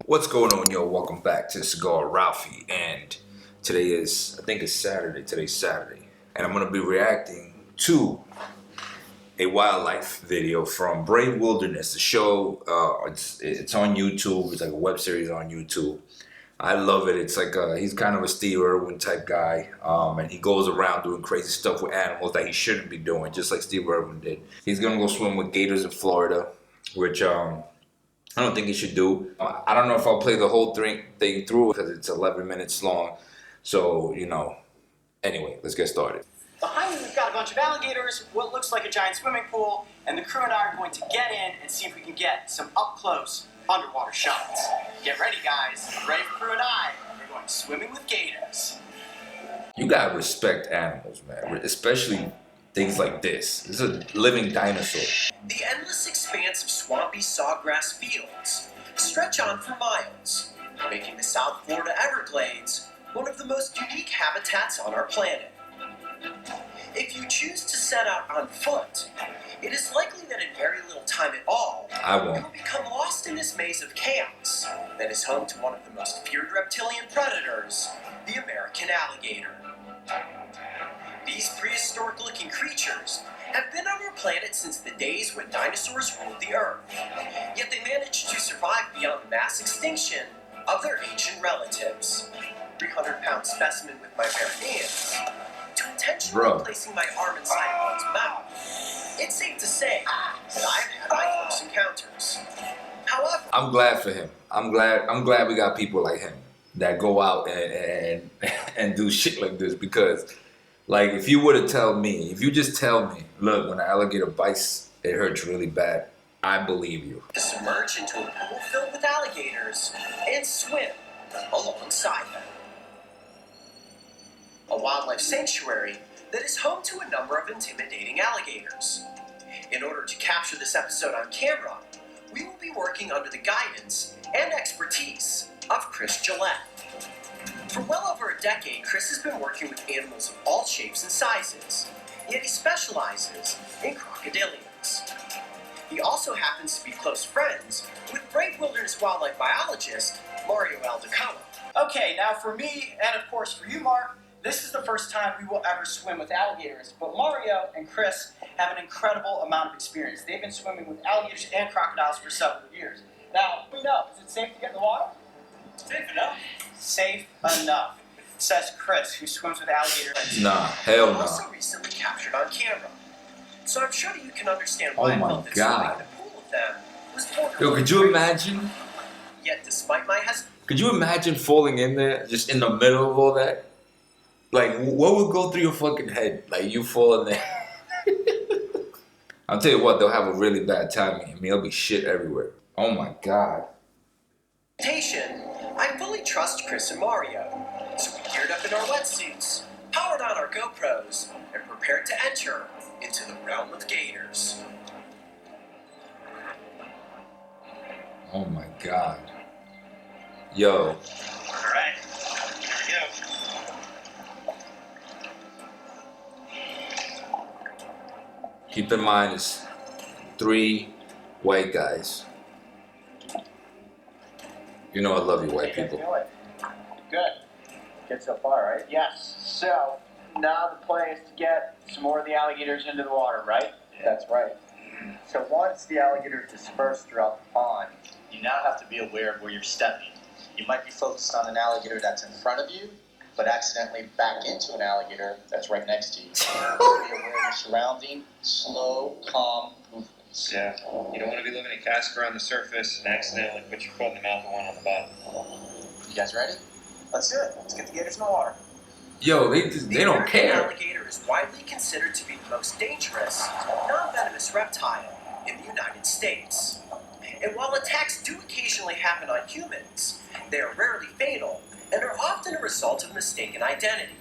What's going on, yo? Welcome back to Cigar Ralphie, and today is, I think it's Saturday. Today's Saturday, and I'm gonna be reacting to a wildlife video from Brave Wilderness. The show, it's on YouTube. It's like a web series on YouTube. I love it. It's like he's kind of a Steve Irwin type guy, and he goes around doing crazy stuff with animals that he shouldn't be doing, just like Steve Irwin did. He's gonna go swim with gators in Florida, which I don't think he should do. I don't know if I'll play the whole thing through because it's 11 minutes long. So, anyway, let's get started. Behind me, we've got a bunch of alligators, what looks like a giant swimming pool, and the crew and I are going to get in and see if we can get some up-close underwater shots. Get ready, guys. Brave crew and I are going swimming with gators. You gotta respect animals, man, especially things like this. This is a living dinosaur. The endless expanse of swampy sawgrass fields stretch on for miles, making the South Florida Everglades one of the most unique habitats on our planet. If you choose to set out on foot, it is likely that in very little time at all, you will become lost in this maze of chaos that is home to one of the most feared reptilian predators, the American alligator. These prehistoric-looking creatures have been on our planet since the days when dinosaurs ruled the Earth, yet they managed to survive beyond the mass extinction of their ancient relatives. 300-pound specimen with my bare hands, to intentionally placing my arm inside one's mouth. It's safe to say that I've had my close encounters. However, I'm glad for him. I'm glad we got people like him that go out and do shit like this, because like if you just tell me, look, when an alligator bites, it hurts really bad, I believe you. To submerge into a pool filled with alligators and swim alongside them. A wildlife sanctuary that is home to a number of intimidating alligators. In order to capture this episode on camera, we will be working under the guidance and expertise of Chris Gillette. For well over a decade, Chris has been working with animals of all shapes and sizes, yet he specializes in crocodilians. He also happens to be close friends with Brave Wilderness wildlife biologist Mario Aldecano. Okay, now for me, and of course for you, Mark, this is the first time we will ever swim with alligators, but Mario and Chris have an incredible amount of experience. They've been swimming with alligators and crocodiles for several years. Now, we know, is it safe to get in the water? Safe enough. Safe enough, says Chris, who swims with alligators. Nah, hell no. Also recently captured on camera. So I'm sure you can understand why I felt that swimming in a pool with them was borderline. Yo, could you imagine? Yet despite my hesitation, Could you imagine falling in there, just in the middle of all that? Like, what would go through your fucking head? Like, you fall in there. I'll tell you what, they'll have a really bad time. I mean, there'll be shit everywhere. Oh my God. I fully trust Chris and Mario. So we geared up in our wetsuits, powered on our GoPros, and prepared to enter into the realm of gators. Oh my God. Yo. All right, here we go. Keep in mind, it's 3 white guys. You know I love you, white people. Good. Good so far, right? Yes. So, now the play is to get some more of the alligators into the water, right? That's right. So once the alligators disperse throughout the pond, you now have to be aware of where you're stepping. You might be focused on an alligator that's in front of you, but accidentally back into an alligator that's right next to you. So be aware of your surrounding, slow, calm movements. Yeah, you don't want to be living in Casper on the surface and accidentally put your foot in the mouth of one on the bottom. You guys ready? Let's do it. Let's get the gators in the water. Yo, they don't care. The alligator is widely considered to be the most dangerous, non-venomous reptile in the United States. And while attacks do occasionally happen on humans, they are rarely fatal and are often a result of mistaken identity.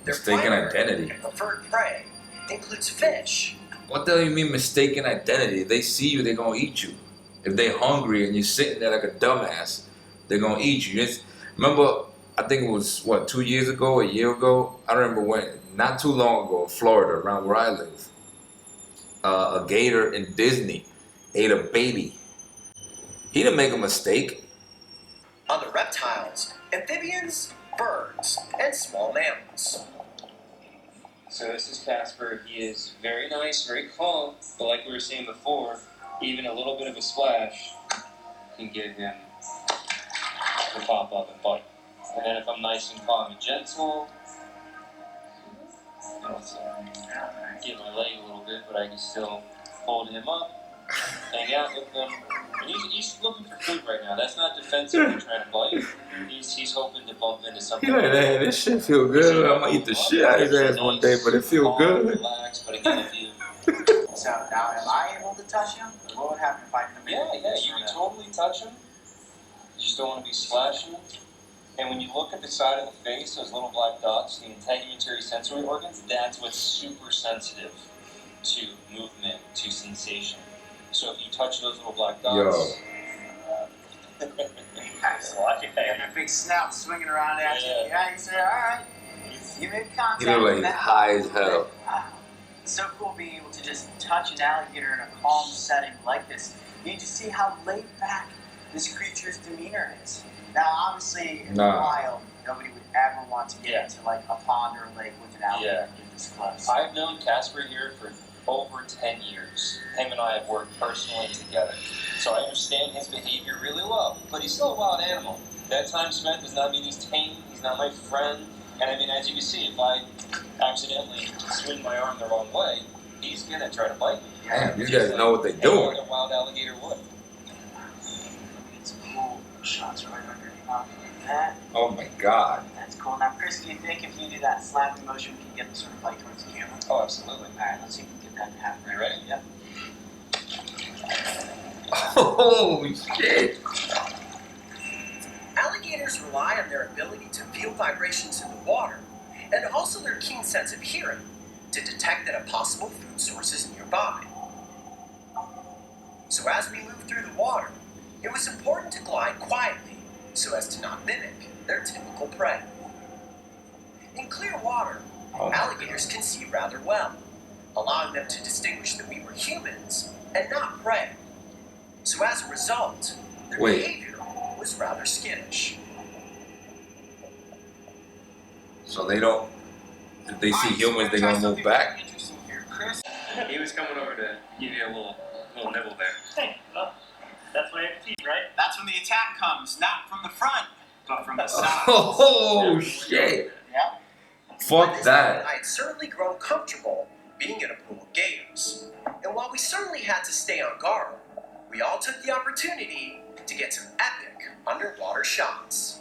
Their Mistaken identity? and preferred prey includes fish. What the hell you mean mistaken identity? If they see you, they're gonna eat you. If they're hungry and you're sitting there like a dumbass, they're gonna eat you. Remember, I think it was, 2 years ago, a year ago? I remember when, not too long ago, in Florida, around where I live, a gator in Disney ate a baby. He didn't make a mistake. Other reptiles, amphibians, birds, and small mammals. So this is Casper. He is very nice, very calm, but like we were saying before, even a little bit of a splash can get him to pop up and bite. And then if I'm nice and calm and gentle, get my leg a little bit, but I can still hold him up, hang out with him. And he's looking for food right now. That's not defensively trying to bite. He's hoping to bump into something. He like, hey, this shit feel good. I'm gonna eat the shit out of his ass one day, but it feel good. Relax, but again, if you... So now, am I able to touch him? What would happen if I come in? Yeah, you can totally touch him. You just don't want to be splashing. And when you look at the side of the face, those little black dots, the integumentary sensory organs, that's what's super sensitive to movement, to sensation. So if you touch those little black dots... That's lucky. That big snout swinging around at you. Yeah, you say, alright. You made contact. He look like high as hell. It's so cool being able to just touch an alligator in a calm setting like this. You just see how laid back this creature's demeanor is. Now, obviously, in the wild, nobody would ever want to get into like a pond or a lake with an alligator and get this close. I've known Casper here for over 10 years. Him and I have worked personally together. So I understand his behavior really well, but he's still a wild animal. That time spent does not mean he's tame, he's not my friend. And I mean, as you can see, if I accidentally swing my arm the wrong way, he's gonna try to bite me. Damn, these guys know what they're doing. A wild alligator would. It's cool. Shots right under your mouth like that. Oh my god. That's cool. Now, Chris, do you think if you do that slapping motion, we can get the sort of bite towards the camera? Oh, absolutely. Alright, let's see if we can get that to happen. You ready? Yep. Oh shit. Alligators rely on their ability to feel vibrations in the water, and also their keen sense of hearing, to detect that a possible food source is nearby. So as we move through the water, it was important to glide quietly so as to not mimic their typical prey. In clear water, alligators can see rather well, allowing them to distinguish that we were humans and not prey. So as a result, their behavior was rather skittish. So they don't, if they see humans, they're gonna move back? Interesting here, Chris. He was coming over to give you a little nibble there. Hey, well, that's why you have teeth, right? That's when the attack comes, not from the front, but from the side. Oh shit. Yeah. By Fuck this that. point, I had certainly grown comfortable being in a pool of gators. And while we certainly had to stay on guard, we all took the opportunity to get some epic underwater shots.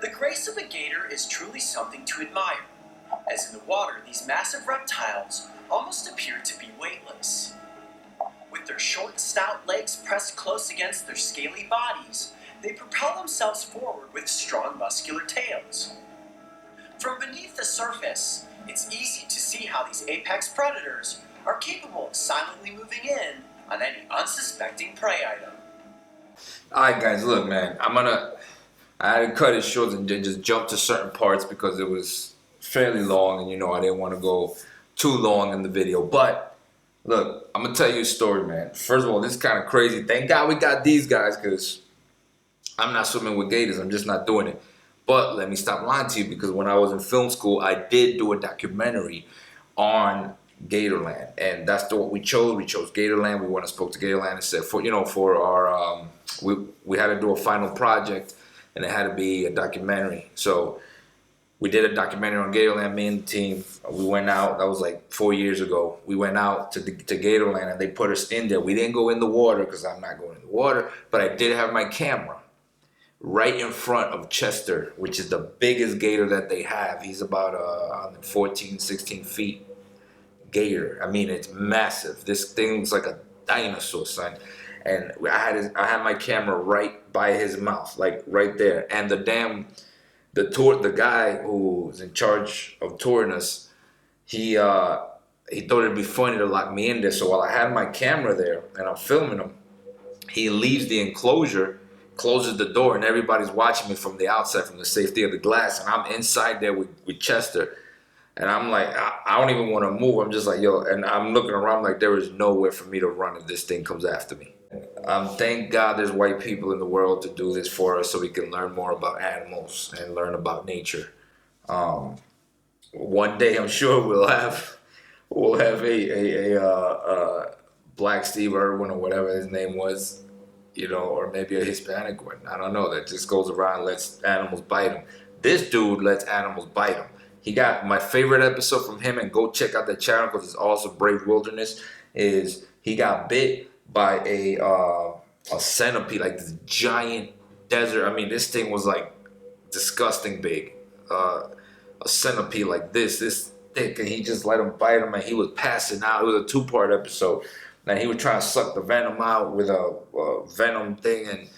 The grace of a gator is truly something to admire, as in the water these massive reptiles almost appear to be weightless. With their short, stout legs pressed close against their scaly bodies, they propel themselves forward with strong muscular tails. From beneath the surface, it's easy to see how these apex predators are capable of silently moving in on any unsuspecting prey item. Alright guys, look man, I had to cut it short and just jump to certain parts because it was fairly long and I didn't want to go too long in the video. But look, I'm gonna tell you a story, man. First of all, this is kind of crazy. Thank God we got these guys because I'm not swimming with gators. I'm just not doing it. But let me stop lying to you because when I was in film school, I did do a documentary on Gatorland, and that's what we chose. We chose Gatorland. We went and spoke to Gatorland and said for our we had to do a final project, and it had to be a documentary. So we did a documentary on Gatorland. Me and the team, we went out. That was like 4 years ago. We went out to Gatorland, and they put us in there. We didn't go in the water because I'm not going in the water, but I did have my camera right in front of Chester, which is the biggest gator that they have. He's about 14, 16 feet gator. I mean, it's massive. This thing looks like a dinosaur, son. And I had my camera right by his mouth, like right there. And the guy who's in charge of touring us, he thought it'd be funny to lock me in there. So while I had my camera there and I'm filming him, he leaves the enclosure, closes the door, and everybody's watching me from the outside, from the safety of the glass. And I'm inside there with Chester. And I'm like, I don't even want to move. I'm just like, yo, and I'm looking around like there is nowhere for me to run if this thing comes after me. Thank God there's white people in the world to do this for us, so we can learn more about animals and learn about nature. One day, I'm sure we'll have a black Steve Irwin or whatever his name was, or maybe a Hispanic one. I don't know. That just goes around and lets animals bite him. This dude lets animals bite him. He got my favorite episode from him, and go check out that channel because it's awesome. Brave Wilderness is he got bit by a centipede, like this giant desert. I mean, this thing was like disgusting big. A centipede like this thick, and he just let him bite him, and he was passing out. It was a 2-part episode. Now he was trying to suck the venom out with a venom thing, and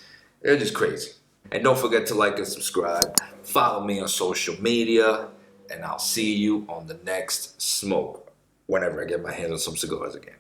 it was just crazy. And don't forget to like and subscribe. Follow me on social media, and I'll see you on the next smoke whenever I get my hands on some cigars again.